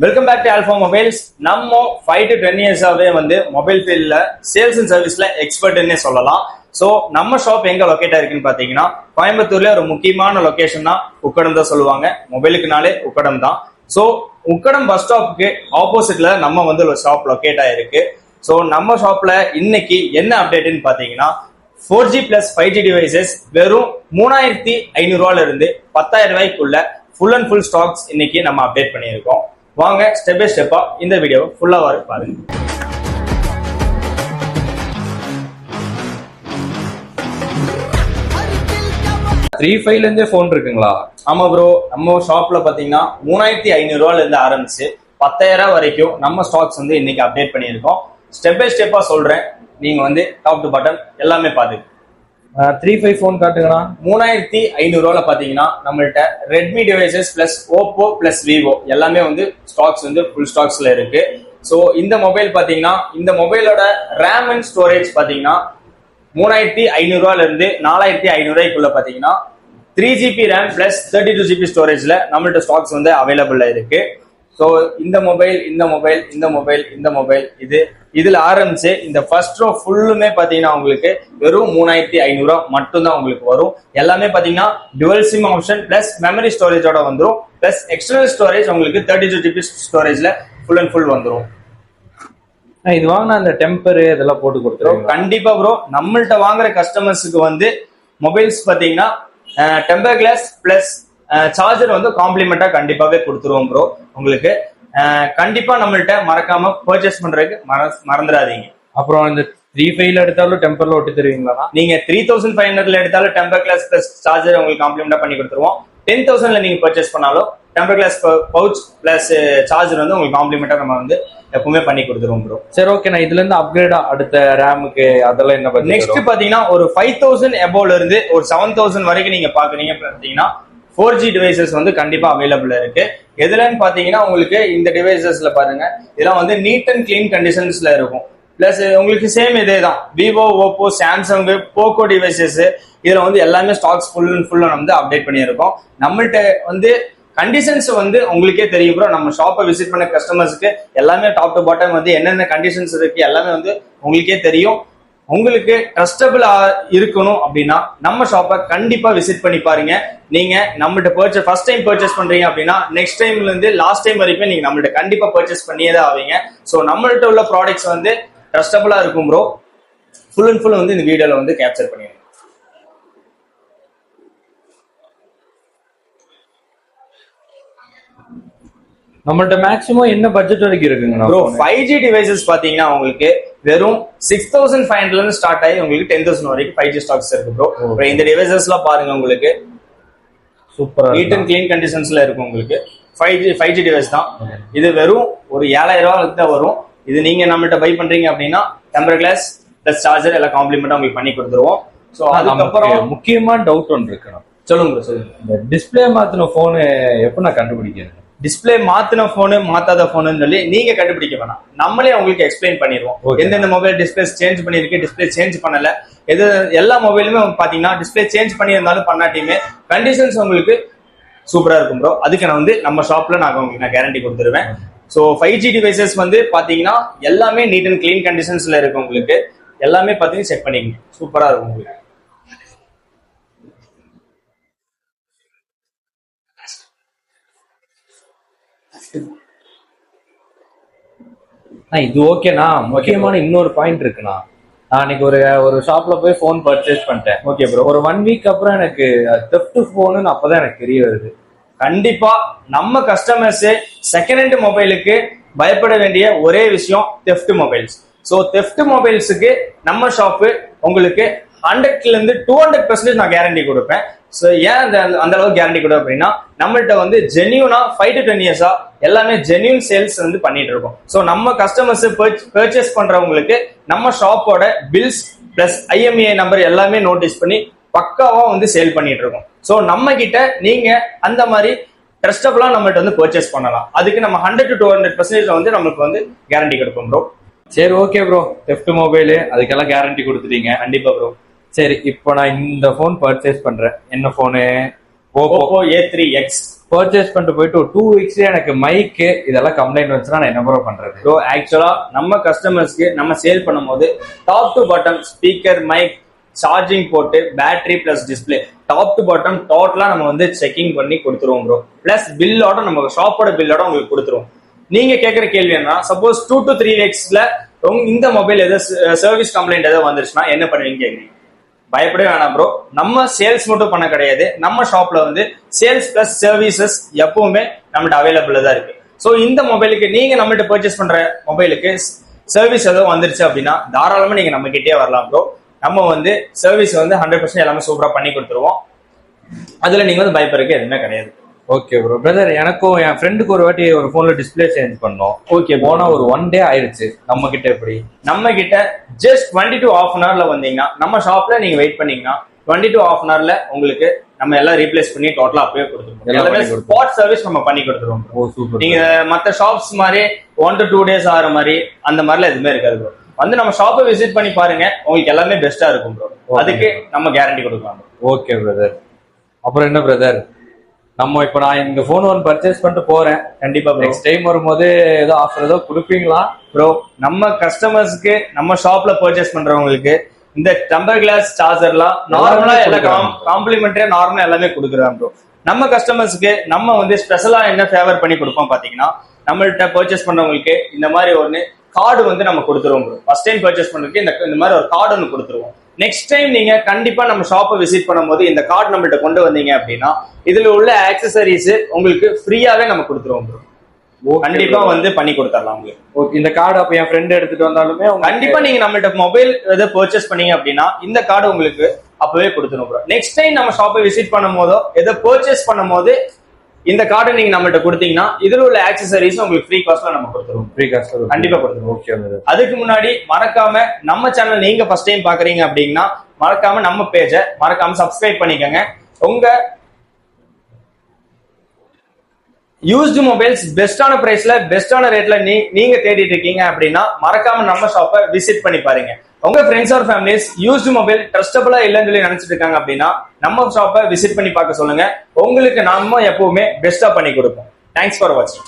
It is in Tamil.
Welcome back to Alpha Mobiles. நம்ம 5 to 10 இயர்ஸாவே வந்து மொபைல் ஃபீல்ட்ல சேல்ஸ் அண்ட் சர்வீஸ்ல எக்ஸ்பர்ட்னே சொல்லலாம். ஸோ நம்ம ஷாப் எங்க லொக்கேட் ஆயிருக்குன்னு பாத்தீங்கன்னா கோயம்புத்தூர்ல ஒரு முக்கியமான லொகேஷன் தான் உக்கடம் தான் சொல்லுவாங்க. மொபைலுக்குனாலே உக்கடம் தான். ஸோ உக்கடம் பஸ் ஸ்டாப்புக்கு ஆப்போசிட்ல நம்ம வந்து ஒரு ஷாப் லொக்கேட் ஆயிருக்கு. ஸோ நம்ம ஷாப்ல இன்னைக்கு என்ன அப்டேட்னு பாத்தீங்கன்னா 4G plus 5G டிவைசஸ் வெறும் 3500 இருந்து 10,000 ரூபாய்க்குள்ள ஃபுல் அண்ட் ஃபுல் ஸ்டாக்ஸ் இன்னைக்கு நம்ம அப்டேட் பண்ணியிருக்கோம். வாங்க ஸ்டெப் பை ஸ்டெப்பா இந்த வீடியோ ஃபுல்லா பாருங்க. 3.5 இருந்தே போன் இருக்குங்களா? ஆமா ப்ரோ, நம்ம ஷாப்ல பாத்தீங்கன்னா 3500 இருந்து ஆரம்பிச்சு 10,000 வரைக்கும் நம்ம ஸ்டாக்ஸ் வந்து இன்னைக்கு அப்டேட் பண்ணியிருக்கோம். ஸ்டெப் பை ஸ்டெப்பா சொல்றேன், நீங்க வந்து டாப் டு பாட்டம் எல்லாமே பாத்துங்க. 3.5 போன் காட்டுங்கண்ணா. 3500 பாத்தீங்கன்னா நம்மள்ட்ட Redmi devices plus Oppo plus Vivo எல்லாமே வந்து ஸ்டாக்ஸ் வந்து ஃபுல் ஸ்டாக்ஸ்ல இருக்கு. ஸோ இந்த மொபைல் பாத்தீங்கன்னா இந்த மொபைலோட ரேம் அண்ட் ஸ்டோரேஜ் பாத்தீங்கன்னா 3500 இருந்து 4500 ரூபாய்க்குள்ள பாத்தீங்கன்னா 3GB ரேம் பிளஸ் 32GB ஸ்டோரேஜ்ல நம்மள்ட்ட ஸ்டாக்ஸ் வந்து அவைலபிள்ல இருக்கு. ஸோ இந்த மொபைல் இதுல ஆரம்பிச்சு இந்த ஃபர்ஸ்ட் ரோ ஃபுல்லுமே பாத்தீங்கன்னா உங்களுக்கு வெறும் 3500 மட்டும்தான் உங்களுக்கு வரும். எல்லாமே பாத்தீங்கன்னா dual sim option plus memory ஸ்டோரேஜோட வந்துடும். பிளஸ் எக்ஸ்டர்னல் ஸ்டோரேஜ் உங்களுக்கு 32GB ஸ்டோரேஜ்ல ஃபுல் அண்ட் ஃபுல் வந்துடும். இது வாங்கினா அந்த டெம்பர் இதெல்லாம் போட்டு கொடுத்துருவோம். கண்டிப்பா ப்ரோ, நம்மள்ட்ட வாங்குற கஸ்டமர்ஸுக்கு வந்து மொபைல்ஸ் பாத்தீங்கன்னா டெம்பர் கிளாஸ் பிளஸ் சார்ஜர் வந்து காம்ப்ளிமெண்டா கண்டிப்பாவே கொடுத்துருவோம் ப்ரோ. உங்களுக்கு கண்டிப்பா நம்மள்ட்ட மறக்காம பர்ச்சேஸ் பண்றதுக்கு மறந்துடாதீங்க. அப்புறம் இந்த 3.5 எடுத்தாலும் டெம்பர்ல ஒட்டி தருவீங்களா? நீங்க 3500 எடுத்தாலும் டெம்பர் கிளாஸ் பிளஸ் சார்ஜர் உங்களுக்கு காம்ப்ளிமெண்டா பண்ணி கொடுத்துருவோம். 10,000 நீங்க பர்ச்சேஸ் பண்ணாலும் temper glass pouch plus charger வந்து உங்களுக்கு காம்ப்ளிமெண்டா நம்ம வந்து எப்பவுமே பண்ணி கொடுத்துருவோம் ப்ரோ. சரி, ஓகே. நான் இதுல இருந்து அப்கிரேடா அடுத்த ரேமுக்கு அதெல்லாம் என்ன பண்ணி நெக்ஸ்ட் பாத்தீங்கன்னா ஒரு 5,000 எபோல இருந்து ஒரு 7,000 வரைக்கும் நீங்க பாக்குறீங்க பாத்தீங்கன்னா 4G டிவைசஸ் வந்து கண்டிப்பா அவைலபிள் இருக்கு. எதுலன்னு பாத்தீங்கன்னா உங்களுக்கு இந்த டிவைசஸ்ல பாருங்க, இதெல்லாம் வந்து நீட் அண்ட் கிளீன் கண்டிஷன்ஸ்ல இருக்கும். பிளஸ் உங்களுக்கு சேம் இதே தான் Vivo, Oppo, Samsung, Poco devices இதுல வந்து எல்லாமே ஸ்டாக்ஸ் ஃபுல் அண்ட் ஃபுல்லா வந்து அப்டேட் பண்ணியிருக்கோம். நம்மள்ட்ட வந்து கண்டிஷன்ஸ் வந்து உங்களுக்கே தெரியும் ப்ரோ. நம்ம ஷாப்பை விசிட் பண்ண கஸ்டமர்ஸ்க்கு எல்லாமே டாப் டு பாட்டம் வந்து என்னென்ன கண்டிஷன்ஸ் இருக்கு எல்லாமே வந்து உங்களுக்கே தெரியும். உங்களுக்கு ட்ரஸ்டபிளா இருக்கணும் அப்படின்னா நம்ம ஷாப்பை கண்டிப்பா விசிட் பண்ணி பாருங்க. நீங்க நம்மள்ட்ட ஃபர்ஸ்ட் டைம் பர்ச்சேஸ் பண்றீங்க அப்படின்னா நெக்ஸ்ட் டைம்ல இருந்து லாஸ்ட் டைம் வரைக்கும் நீங்க நம்மள்ட்ட கண்டிப்பா பர்ச்சேஸ் பண்ணியே தான் ஆவீங்க. ஸோ நம்மள்ட்ட உள்ள ப்ராடக்ட்ஸ் வந்து ட்ரஸ்டபிளா இருக்கும் ப்ரோ. ஃபுல் அண்ட் ஃபுல் வந்து இந்த வீடியோல வந்து கேப்சர் பண்ணிடுங்க. நம்மள்ட்ட மேக்ஸிமம் என்ன பட்ஜெட் வரைக்கும் இருக்குங்க ப்ரோ? 5G டிவைசஸ் பாத்தீங்கன்னா உங்களுக்கு வெறும் 6,500 இருந்து ஸ்டார்ட் ஆகி உங்களுக்கு 10,000 வரைக்கும் 5G ஸ்டாக்ஸ் இருக்கு ப்ரோ. இந்த டிவைசஸ்லாம் பாருங்க, உங்களுக்கு சூப்பரா நீட் அண்ட் கிளீன் கண்டிஷன்ஸ்ல இருக்கும். உங்களுக்கு 5G டிவைஸ் தான். இது வெறும் ஒரு 7,000 தான் வரும். இது நீங்க நம்மள்ட்ட பை பண்றீங்க அப்படின்னா டெம்பர் கிளாஸ் பிளஸ் சார்ஜர் எல்லாம் காம்ப்ளிமெண்டா உங்களுக்கு பண்ணி கொடுத்துருவோம். ஸோ அதுக்கப்புறம் முக்கியமான டவுட் ஒன்று இருக்கு. சொல்லுங்க ப்ரோ, சொல்லுங்க. இந்த டிஸ்பிளே மாத்தின போனு எப்ப நான் கண்டுபிடிக்கிறேன்? டிஸ்பிளே மாத்தின போனு மாத்தாத போனு சொல்லி நீங்க கண்டுபிடிக்க வேணாம், நம்மளே உங்களுக்கு எக்ஸ்பிளைன் பண்ணிடுவோம். எந்தெந்த மொபைல் டிஸ்பிளே சேஞ்ச் பண்ணிருக்கு, டிஸ்பிளே சேஞ்ச் பண்ணல, எது எல்லா மொபைலுமே பாத்தீங்கன்னா டிஸ்பிளே சேஞ்ச் பண்ணியிருந்தாலும் பண்ணாட்டியுமே கண்டிஷன்ஸ் உங்களுக்கு சூப்பரா இருக்கும் ப்ரோ. அதுக்கு நான் வந்து நம்ம ஷாப்ல நான் கேரண்டி கொடுத்துருவேன். ஸோ 5G டிவைசஸ் வந்து பாத்தீங்கன்னா எல்லாமே நீட் அண்ட் கிளீன் கண்டிஷன்ஸ்ல இருக்கு. உங்களுக்கு எல்லாமே பாத்தீங்கன்னா செக் பண்ணிக்கங்க, சூப்பரா இருக்கும் உங்களுக்கு. இது ஓகேண்ணா. முக்கியமான இன்னொரு பாயிண்ட் இருக்குண்ணா. நான் அன்னைக்கு ஒரு ஷாப்ல போய் போன் பர்ச்சேஸ் பண்ணிட்டேன். Okay bro. ஒரு 1 வீக் அப்புறம் எனக்கு தெஃப்ட் போனுன்னு அப்பதான் எனக்கு தெரிய வருது. கண்டிப்பா நம்ம கஸ்டமர்ஸ் செகண்ட் ஹேண்ட் மொபைலுக்கு பயப்பட வேண்டிய ஒரே விஷயம் தெஃப்ட் மொபைல்ஸ். ஸோ தெஃப்ட் மொபைல்ஸுக்கு நம்ம ஷாப்பு உங்களுக்கு 100 இருந்து 200% நான் கேரண்டி கொடுப்பேன். ஸோ ஏன் அந்த அளவுக்கு கேரண்டி கொடுப்பேன் அப்படின்னா நம்மள்ட்ட வந்து ஜென்யூனா 5 to 10 இயர்ஸா எல்லாமே ஜென்யூன் சேல்ஸ் வந்து பண்ணிட்டு இருக்கோம். ஸோ நம்ம கஸ்டமர்ஸ் பர்ச்சேஸ் பண்றவங்களுக்கு நம்ம ஷாப்போட பில்ஸ் பிளஸ் IMEI நம்பர் எல்லாமே நோட்டீஸ் பண்ணி பக்காவா வந்து சேல் பண்ணிட்டு இருக்கோம். ஸோ நம்ம கிட்ட நீங்க அந்த மாதிரி ட்ரஸ்டபிளா நம்மள்ட்ட வந்து பர்ச்சேஸ் பண்ணலாம். அதுக்கு நம்ம 100 to 200% வந்து நமக்கு வந்து கேரண்டி கொடுப்போம் ப்ரோ. சரி, ஓகே ப்ரோ. தெஃப்ட் மொபைலு அதுக்கெல்லாம் கேரண்டி கொடுத்துட்டீங்க. கண்டிப்பா ப்ரோ. சரி, இப்போ நான் இந்த போன் பர்ச்சேஸ் பண்றேன். என்ன போனு? Oppo A3X. பர்ச்சேஸ் பண்ணிட்டு போயிட்டு ஒரு 2 வீக்ஸ்லயே எனக்கு மைக்கு இதெல்லாம் கம்ப்ளைண்ட் வந்துச்சுன்னா நான் என்ன ப்ரோ பண்றது? ப்ரோ ஆக்சுவலா நம்ம கஸ்டமர்ஸ்க்கு நம்ம சேல் பண்ணும்போது top to bottom speaker, mic, charging போட்டு, battery plus display top to bottom டோட்டலா நம்ம வந்து செக்கிங் பண்ணி கொடுத்துருவோம் ப்ரோ. பிளஸ் பில்லோட நம்ம ஷாப்போட பில்லோட உங்களுக்கு கொடுத்துருவோம். நீங்க கேட்கற கேள்வி என்ன, சப்போஸ் 2 to 3 வீக்ஸ்ல இந்த மொபைல் ஏதாவது சர்வீஸ் கம்ப்ளைண்ட் ஏதாவது வந்துருச்சுன்னா என்ன பண்ணுவீங்க கேக்குறீங்க? பயப்படவே வேணாம் ப்ரோ. நம்ம சேல்ஸ் மட்டும் பண்ண கிடையாது, நம்ம ஷாப்ல வந்து சேல்ஸ் பிளஸ் சர்வீசஸ் எப்பவுமே நம்மகிட்ட அவைலபிளா தான் இருக்கு. ஸோ இந்த மொபைலுக்கு நீங்க நம்மகிட்ட பர்ச்சேஸ் பண்ற மொபைலுக்கு சர்வீஸ் ஏதாவது வந்துருச்சு அப்படின்னா தாராளமா நீங்க நம்ம கிட்டே வரலாம் ப்ரோ. நம்ம வந்து சர்வீஸ் வந்து 100% எல்லாமே சூப்பரா பண்ணி கொடுத்துருவோம். அதுல நீங்க வந்து பயப்படுறதுக்கு எதுவுமே கிடையாது. Okay bro. பிரதர், எனக்கும் என் ஃப்ரெண்டுக்கு ஒரு வாட்டி ஒரு போன்ல டிஸ்பிளே சேஞ்ச் பண்ணோம். ஓகே, போனா ஒரு 1 day ஆயிடுச்சு. நம்ம கிட்ட எப்படி? நம்ம கிட்ட ஜஸ்ட் 20 to half an hourல வந்தீங்கன்னா நம்ம ஷாப்ல நீங்க வெயிட் பண்ணீங்கன்னா 20 to half an hourல உங்களுக்கு நம்ம எல்லாம் ரீப்ளேஸ் பண்ணி டோட்டலா அப்பவே கொடுத்துருவோம். எல்லாமே ஸ்பாட் சர்வீஸ் நம்ம பண்ணி கொடுத்துருவோம். ஓ சூப்பர். நீங்க மத்த ஷாப்ஸ் மாதிரி 1 to 2 days ஆகிற மாதிரி அந்த மாதிரிலாம் எதுவுமே இருக்காது ப்ரோ. வந்து நம்ம ஷாப்பை விசிட் பண்ணி பாருங்க, உங்களுக்கு எல்லாமே பெஸ்டா இருக்கும் ப்ரோ. அதுக்கு நம்ம கேரண்டி கொடுக்கலாம். Okay brother. அப்புறம் என்ன பிரதர், நம்ம இப்ப நான் இந்த போன் ஒன் பர்ச்சேஸ் பண்ணிட்டு போறேன், கண்டிப்பா நெக்ஸ்ட் டைம் வரும்போது ஏதோ ஆஃபர் ஏதோ கொடுப்பீங்களா ப்ரோ? நம்ம கஸ்டமர்ஸ்க்கு நம்ம ஷாப்ல பர்ச்சேஸ் பண்றவங்களுக்கு இந்த டெம்பர் கிளாஸ் சார்ஜர்லாம் நார்மலா எல்லாம் காம்ப்ளிமெண்டரியா நார்மலா எல்லாமே கொடுக்குறாங்க ப்ரோ. நம்ம கஸ்டமர்ஸ்க்கு நம்ம வந்து ஸ்பெஷலா என்ன ஃபேவர் பண்ணி கொடுப்போம் பாத்தீங்கன்னா, நம்மள்ட்ட பர்ச்சேஸ் பண்றவங்களுக்கு இந்த மாதிரி ஒன்னு கார்டு வந்து நம்ம கொடுத்துருவோம் ப்ரோ. ஃபர்ஸ்ட் டைம் பர்ச்சேஸ் பண்றதுக்கு இந்த மாதிரி ஒரு கார்டு ஒன்று கொடுத்துருவோம். நெக்ஸ்ட் டைம் நீங்க கண்டிப்பா நம்ம ஷாப்பை விசிட் பண்ணும்போது இந்த கார்டு நம்மள்ட்ட கொண்டு வந்தீங்க அப்படின்னா இதுல உள்ள ஆக்சசரிஸ் உங்களுக்கு ஃப்ரீயாவே நம்ம கொடுத்துருவோம் ப்ரோ. கண்டிப்பா வந்து பண்ணி கொடுத்துடலாம் உங்களுக்கு. ஓகே. இந்த கார்டு அப்ப என் ஃப்ரெண்ட் எடுத்துட்டு வந்தாலுமே கண்டிப்பா நீங்க நம்மள்ட்ட மொபைல் எதை பர்ச்சேஸ் பண்ணீங்க அப்படின்னா இந்த கார்டு உங்களுக்கு அப்பவே கொடுத்துரும் ப்ரோ. நெக்ஸ்ட் டைம் நம்ம ஷாப்பை விசிட் பண்ணும் போதோ எதை பர்ச்சேஸ் பண்ணும் போது இந்த கார்டு நீங்க நம்மள்ட்ட கொடுத்தீங்கன்னா இதுல உள்ள ஆக்சசரிஸ் உங்களுக்கு ஃப்ரீ காஸ்ட்ல நம்ம கொடுத்துருவோம். ஃப்ரீ காஸ்ட்ல கண்டிப்பா கொடுத்துருவோம். ஓகே. அதுக்கு முன்னாடி மறக்காம நம்ம சேனல் நீங்க ஃபர்ஸ்ட் டைம் பாக்குறீங்க அப்படின்னா மறக்காம நம்ம பேஜை மறக்காம சப்ஸ்கிரைப் பண்ணிக்கோங்க. உங்க யூஸ்டு மொபைல்ஸ் பெஸ்டான பிரைஸ்ல பெஸ்டான ரேட்ல நீங்க தேடிட்டு இருக்கீங்க அப்படின்னா மறக்காம நம்ம ஷாப்பை விசிட் பண்ணி பாருங்க. உங்க friends or families used mobile ட்ரஸ்டபிளா இல்லைன்னு சொல்லி நினைச்சிட்டு இருக்காங்க அப்படின்னா நம்ம ஷாப்பை விசிட் பண்ணி பார்க்க சொல்லுங்க. உங்களுக்கு நாம எப்பவுமே பெஸ்டா பண்ணி கொடுப்போம். தேங்க்ஸ் ஃபார் வாட்சிங்.